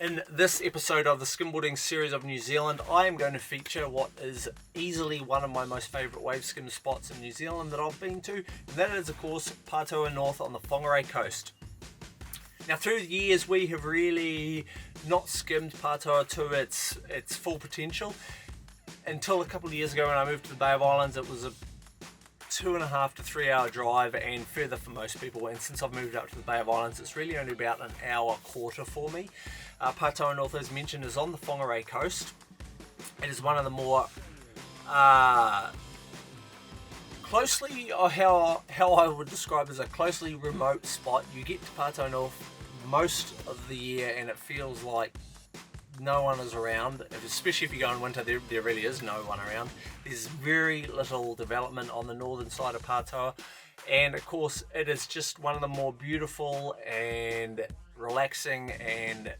In this episode of the Skimboarding series of New Zealand, I am going to feature what is easily one of my most favourite wave skim spots in New Zealand that I've been to, and that is of course Patau North on the Whangarei coast. Now through the years we have really not skimmed Patau to its full potential until a couple of years ago when I moved to the Bay of Islands. It was a 2.5 to 3 hour drive and further for most people, and since I've moved up to the Bay of Islands it's really only about an hour quarter for me. Patau North, as mentioned, is on the Whangarei coast. It is one of the more closely, or how I would describe as a closely remote spot. You get to Patau North most of the year and it feels like no one is around, especially if you go in winter. There really is no one around. There's very little development on the northern side of Patau, and of course it is just one of the more beautiful and relaxing and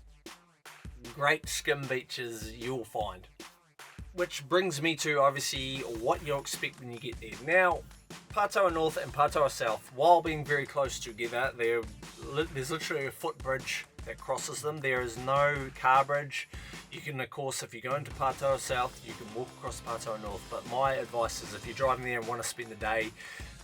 great skim beaches you'll find. Which brings me to obviously what you'll expect when you get there. Now, Patau North and Patau South, while being very close together, there's literally a footbridge that crosses them. There is no car bridge. You can, of course, if you go into Patau South, you can walk across Patau North, but my advice is if you're driving there and want to spend the day,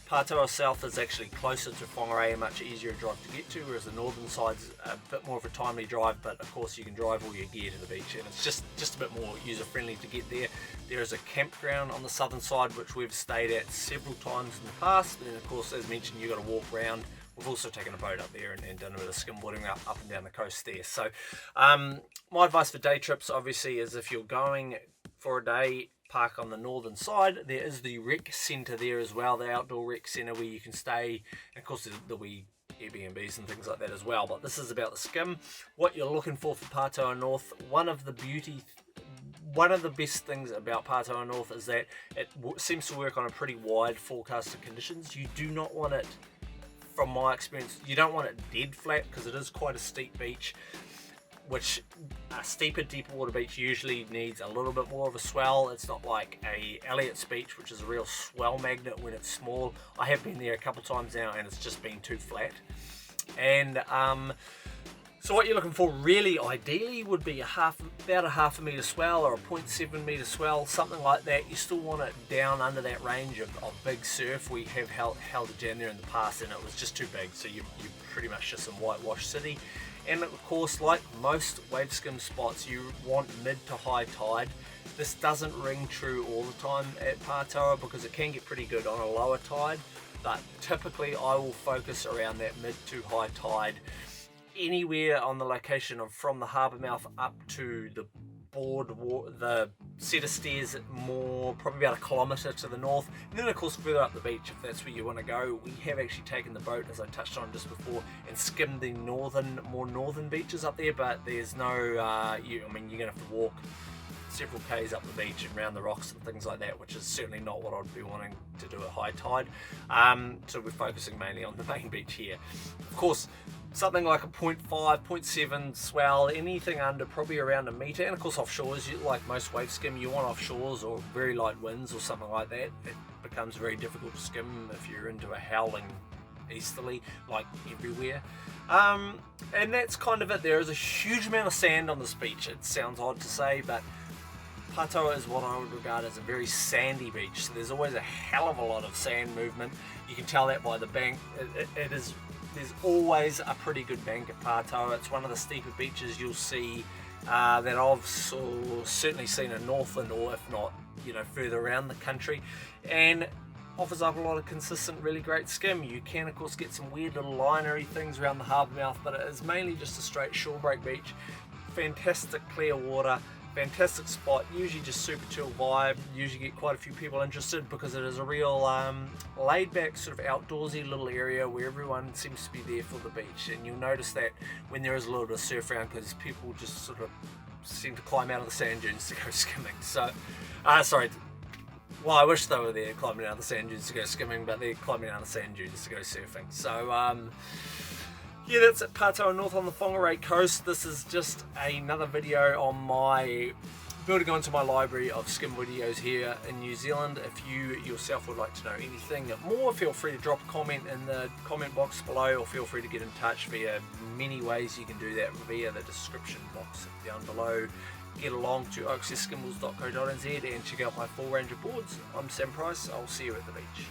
Patau South is actually closer to Whangarei and much easier to drive to get to, whereas the northern side's a bit more of a timely drive, but of course you can drive all your gear to the beach and it's just a bit more user friendly to get there. There is a campground on the southern side which we've stayed at several times in the past, and of course, as mentioned, you've got to walk around. We've also taken a boat up there and done a bit of skimboarding up and down the coast there. So my advice for day trips obviously is if you're going for a day, park on the northern side. There is the rec centre there as well, the outdoor rec centre where you can stay, and of course there'll be Airbnbs and things like that as well, but this is about the skim. What you're looking for Patau North, one of the best things about Patau North is that it seems to work on a pretty wide forecast of conditions. You do not want it, from my experience, you don't want it dead flat because it is quite a steep beach, which a steeper, deeper water beach usually needs a little bit more of a swell. It's not like a Elliott's beach, which is a real swell magnet when it's small. I have been there a couple times now and it's just been too flat. And so what you're looking for really ideally would be about a half a metre swell or a 0.7 metre swell, something like that. You still want it down under that range of big surf. We have held a jam there in the past and it was just too big, so you're pretty much just in whitewash city. And of course, like most wave skim spots, you want mid to high tide. This doesn't ring true all the time at Patau because it can get pretty good on a lower tide, but typically I will focus around that mid to high tide, anywhere on the location of from the harbour mouth up to the the set of stairs, more probably about 1 kilometre to the north, and then of course further up the beach if that's where you want to go. We have actually taken the boat, as I touched on just before, and skimmed the more northern beaches up there, but there's no you're gonna have to walk several k's up the beach and around the rocks and things like that, which is certainly not what I'd be wanting to do at high tide. So we're focusing mainly on the main beach here. Of course, something like a 0.5, 0.7 swell, anything under probably around a metre, and of course offshores, like most wave skim, you want offshores or very light winds or something like that. It becomes very difficult to skim if you're into a howling easterly like everywhere. And that's kind of it. There is a huge amount of sand on this beach. It sounds odd to say, but Patau is what I would regard as a very sandy beach, so there's always a hell of a lot of sand movement. You can tell that by the bank. There's always a pretty good bank at Patau. It's one of the steeper beaches you'll see that I've certainly seen in Northland, or if not, further around the country, and offers up a lot of consistent, really great skim. You can of course get some weird little linery things around the harbour mouth, but it is mainly just a straight shore break beach. Fantastic clear water, fantastic spot, usually just super chill vibe. Usually get quite a few people interested because it is a real laid back sort of outdoorsy little area where everyone seems to be there for the beach, and you'll notice that when there is a little bit of surf around because people just sort of seem to climb out of the sand dunes to go skimming. So well, I wish they were there climbing out of the sand dunes to go skimming, but they're climbing out of the sand dunes to go surfing. So yeah, that's at Patau North on the Whangarei coast. This is just another video on my building onto my library of skim videos here in New Zealand. If you yourself would like to know anything more, feel free to drop a comment in the comment box below, or feel free to get in touch via many ways. You can do that via the description box down below. Get along to accessskimballs.co.nz and check out my full range of boards. I'm Sam Price. I'll see you at the beach.